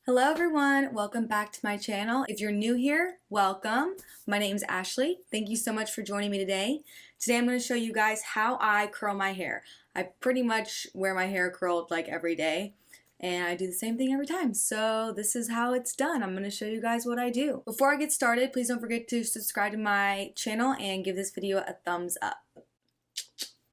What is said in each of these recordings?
Hello everyone, welcome back to my channel. If you're new here, welcome. My name's Ashley. Thank you so much for joining me today. Today I'm going to show you guys how I curl my hair. I pretty much wear my hair curled like every day and I do the same thing every time. So this is how it's done. I'm going to show you guys what I do. Before I get started, please don't forget to subscribe to my channel and give this video a thumbs up.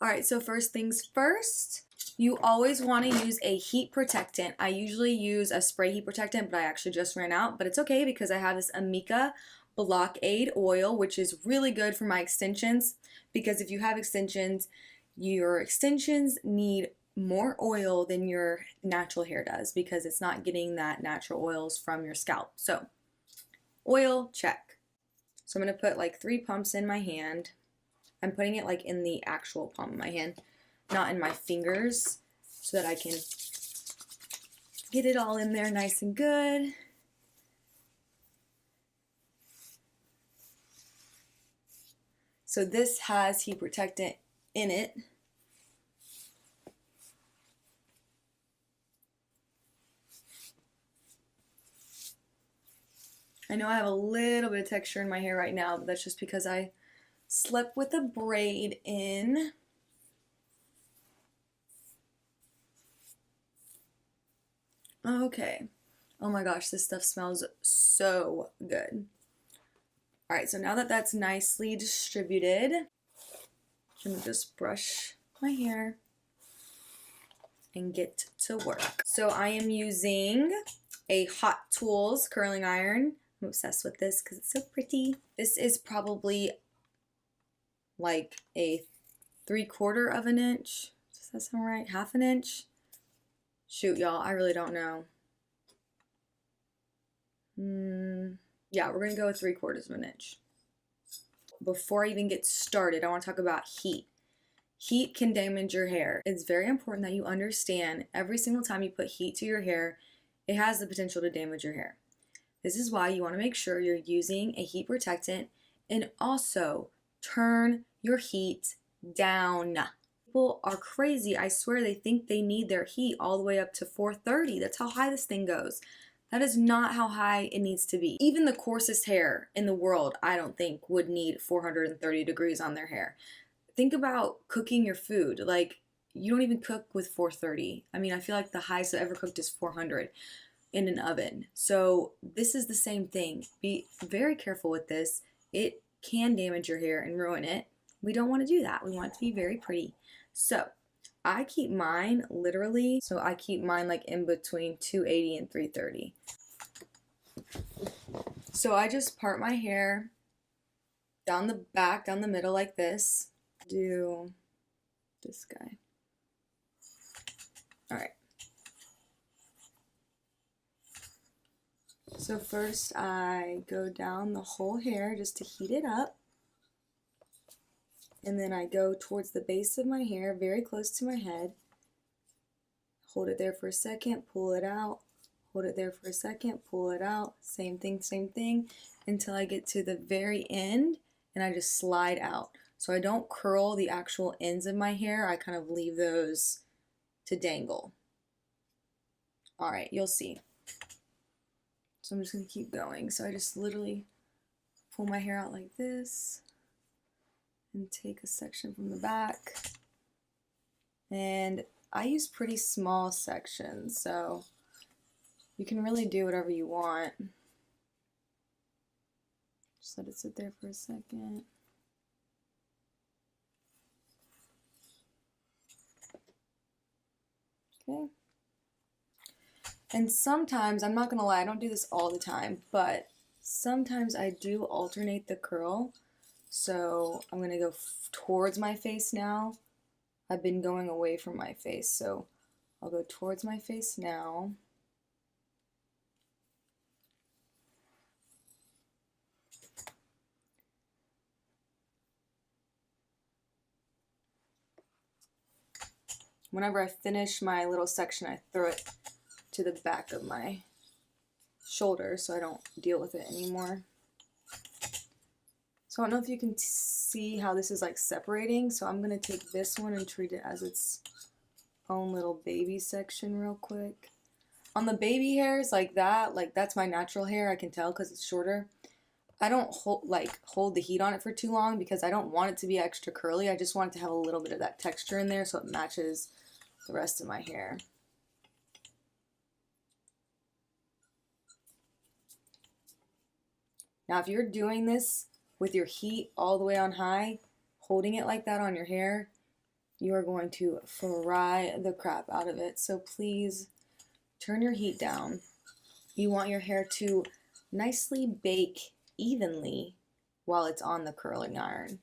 Alright, so first things first. You always want to use a heat protectant. I usually use a spray heat protectant, but I actually just ran out. But it's okay because I have this Amika Blokade oil, which is really good for my extensions. Because if you have extensions, your extensions need more oil than your natural hair does because it's not getting that natural oils from your scalp. So, oil, check. So I'm going to put like 3 pumps in my hand. I'm putting it like in the actual palm of my hand, not in my fingers, so that I can get it all in there nice and good. So this has heat protectant in it. I know I have a little bit of texture in my hair right now, but that's just because I slept with a braid in. Okay. Oh my gosh, this stuff smells so good. Alright, so now that that's nicely distributed, I'm going to just brush my hair and get to work. So I am using a Hot Tools curling iron. I'm obsessed with this because it's so pretty. This is probably like a 3/4 of an inch. Does that sound right? 1/2 inch? Shoot, y'all, I really don't know. Yeah, we're gonna go with 3/4 of an inch. Before I even get started, I want to talk about heat. Heat can damage your hair. It's very important that you understand every single time you put heat to your hair, it has the potential to damage your hair. This is why you want to make sure you're using a heat protectant and also turn your heat down. People are crazy. I swear they think they need their heat all the way up to 430. That's how high this thing goes. That is not how high it needs to be. Even the coarsest hair in the world, I don't think, would need 430 degrees on their hair. Think about cooking your food. Like, you don't even cook with 430. I mean, I feel like the highest I've ever cooked is 400 in an oven. So this is the same thing. Be very careful with this. It can damage your hair and ruin it. We don't want to do that. We want it to be very pretty. So I keep mine literally, so I keep mine like in between 280 and 330. So I just part my hair down the back, down the middle like this. Do this guy. Alright. So first I go down the whole hair just to heat it up. And then I go towards the base of my hair, very close to my head. Hold it there for a second, pull it out. Hold it there for a second, pull it out. Same thing, until I get to the very end and I just slide out. So I don't curl the actual ends of my hair, I kind of leave those to dangle. Alright, you'll see. So I'm just going to keep going. So I just literally pull my hair out like this and take a section from the back. And I use pretty small sections, so you can really do whatever you want. Just let it sit there for a second. Okay. And sometimes, I'm not gonna lie, I don't do this all the time, but sometimes I do alternate the curl. So I'm gonna go towards my face now. I've been going away from my face, so I'll go towards my face now. Whenever I finish my little section, I throw it to the back of my shoulder so I don't deal with it anymore. So I don't know if you can see how this is like separating, so I'm going to take this one and treat it as its own little baby section real quick. On the baby hairs like that, like that's my natural hair, I can tell because it's shorter. I don't hold the heat on it for too long because I don't want it to be extra curly. I just want it to have a little bit of that texture in there so it matches the rest of my hair. Now, if you're doing this with your heat all the way on high, holding it like that on your hair, you are going to fry the crap out of it. So please turn your heat down. You want your hair to nicely bake evenly while it's on the curling iron.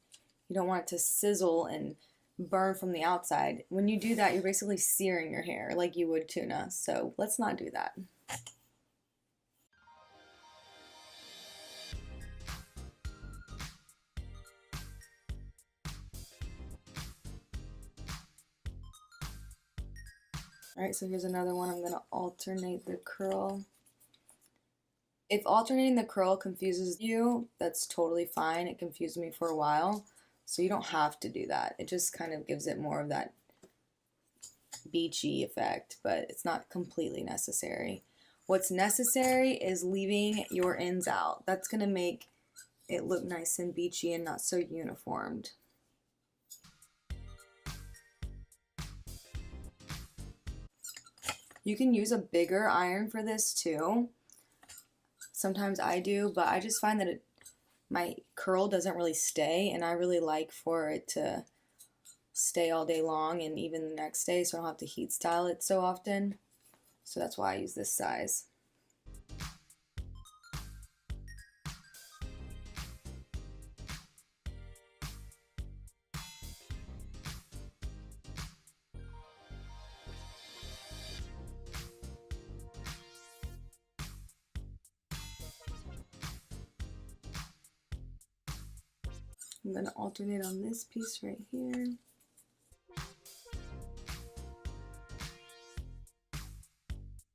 You don't want it to sizzle and burn from the outside. When you do that, you're basically searing your hair like you would tuna. So let's not do that. Alright, so here's another one. I'm going to alternate the curl. If alternating the curl confuses you, that's totally fine. It confused me for a while, so you don't have to do that. It just kind of gives it more of that beachy effect, but it's not completely necessary. What's necessary is leaving your ends out. That's going to make it look nice and beachy and not so uniformed. You can use a bigger iron for this too. Sometimes I do, but I just find that my curl doesn't really stay, and I really like for it to stay all day long and even the next day, so I don't have to heat style it so often. So that's why I use this size. I'm going to alternate on this piece right here.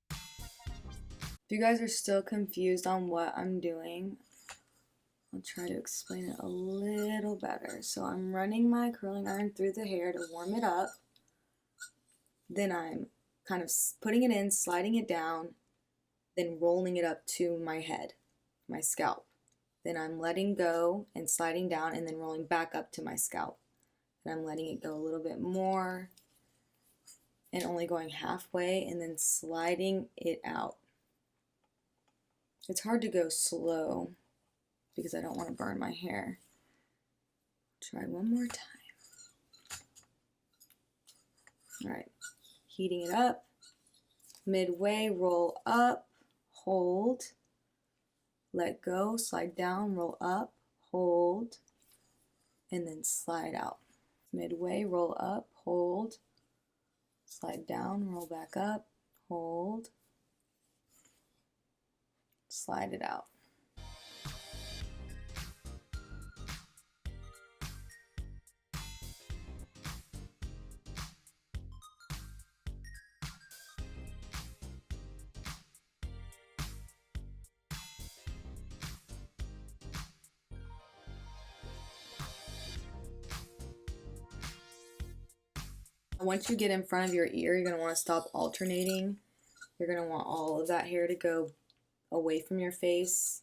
If you guys are still confused on what I'm doing, I'll try to explain it a little better. So I'm running my curling iron through the hair to warm it up. Then I'm kind of putting it in, sliding it down, then rolling it up to my head, my scalp. Then I'm letting go and sliding down and then rolling back up to my scalp. And I'm letting it go a little bit more and only going halfway and then sliding it out. It's hard to go slow because I don't want to burn my hair. Try one more time. All right, heating it up. Midway, roll up, hold, let go, slide down, roll up, hold, and then slide out. Midway, roll up, hold, slide down, roll back up, hold, slide it out. Once you get in front of your ear, you're going to want to stop alternating. You're going to want all of that hair to go away from your face.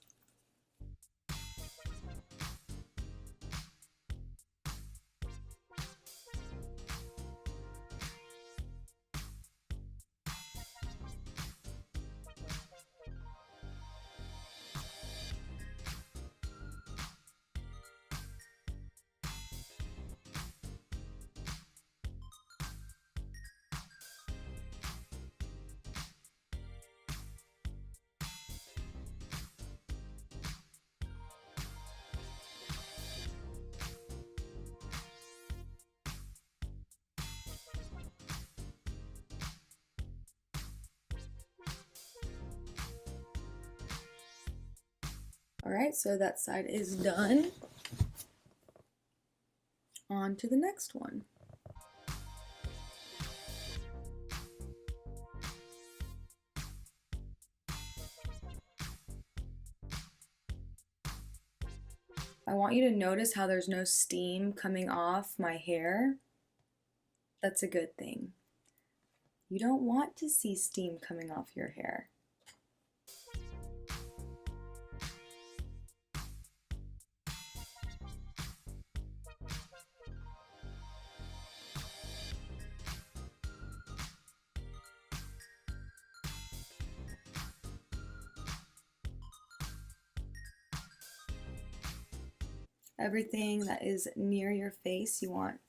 Alright, so that side is done. On to the next one. I want you to notice how there's no steam coming off my hair. That's a good thing. You don't want to see steam coming off your hair. Everything that is near your face, you want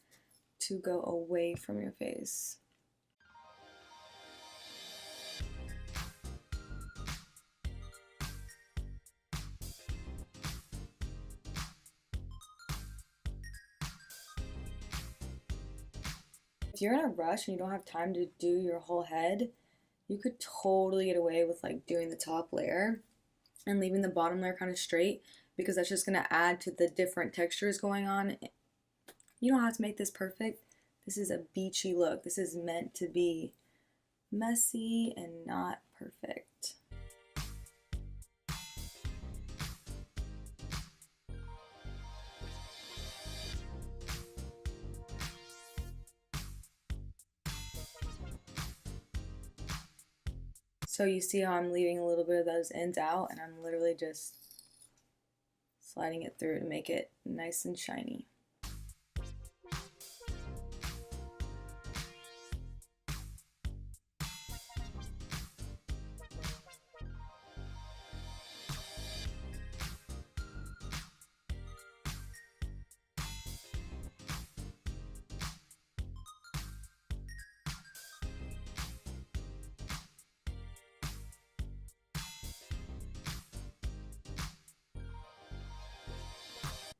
to go away from your face. If you're in a rush and you don't have time to do your whole head, you could totally get away with like doing the top layer and leaving the bottom layer kind of straight, because that's just going to add to the different textures going on. You don't have to make this perfect. This is a beachy look. This is meant to be messy and not perfect. So you see how I'm leaving a little bit of those ends out, and I'm literally just sliding it through to make it nice and shiny.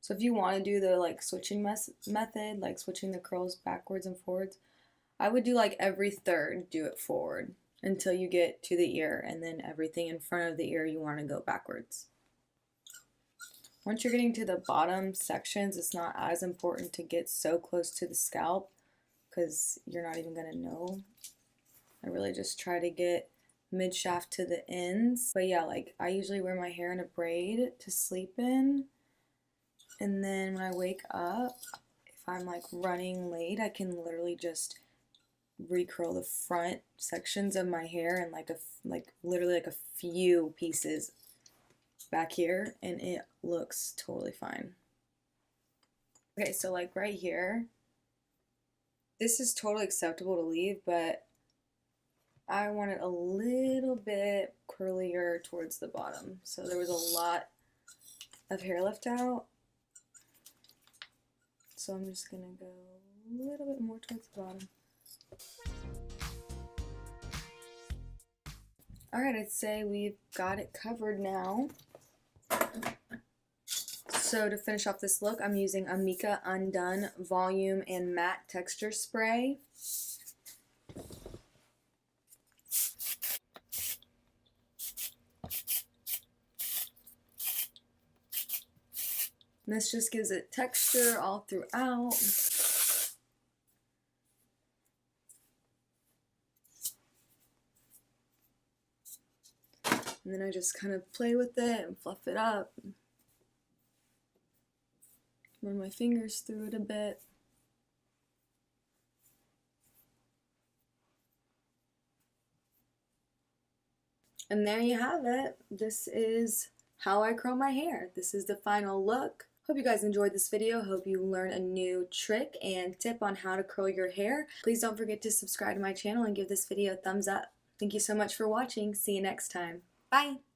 So if you want to do the like switching method, like switching the curls backwards and forwards, I would do like every third, do it forward until you get to the ear, and then everything in front of the ear you want to go backwards. Once you're getting to the bottom sections, it's not as important to get so close to the scalp because you're not even going to know. I really just try to get mid shaft to the ends. But yeah, like I usually wear my hair in a braid to sleep in. And then when I wake up, if I'm like running late, I can literally just recurl the front sections of my hair and literally a few pieces back here, and it looks totally fine. Okay, so like right here, this is totally acceptable to leave, but I want it a little bit curlier towards the bottom. So there was a lot of hair left out. So I'm just gonna go a little bit more towards the bottom. Alright, I'd say we've got it covered now. So to finish off this look, I'm using Amika Un.Done Volume and Matte Texture Spray. And this just gives it texture all throughout. And then I just kind of play with it and fluff it up. Run my fingers through it a bit. And there you have it. This is how I curl my hair. This is the final look. Hope you guys enjoyed this video. Hope you learned a new trick and tip on how to curl your hair. Please don't forget to subscribe to my channel and give this video a thumbs up. Thank you so much for watching. See you next time. Bye!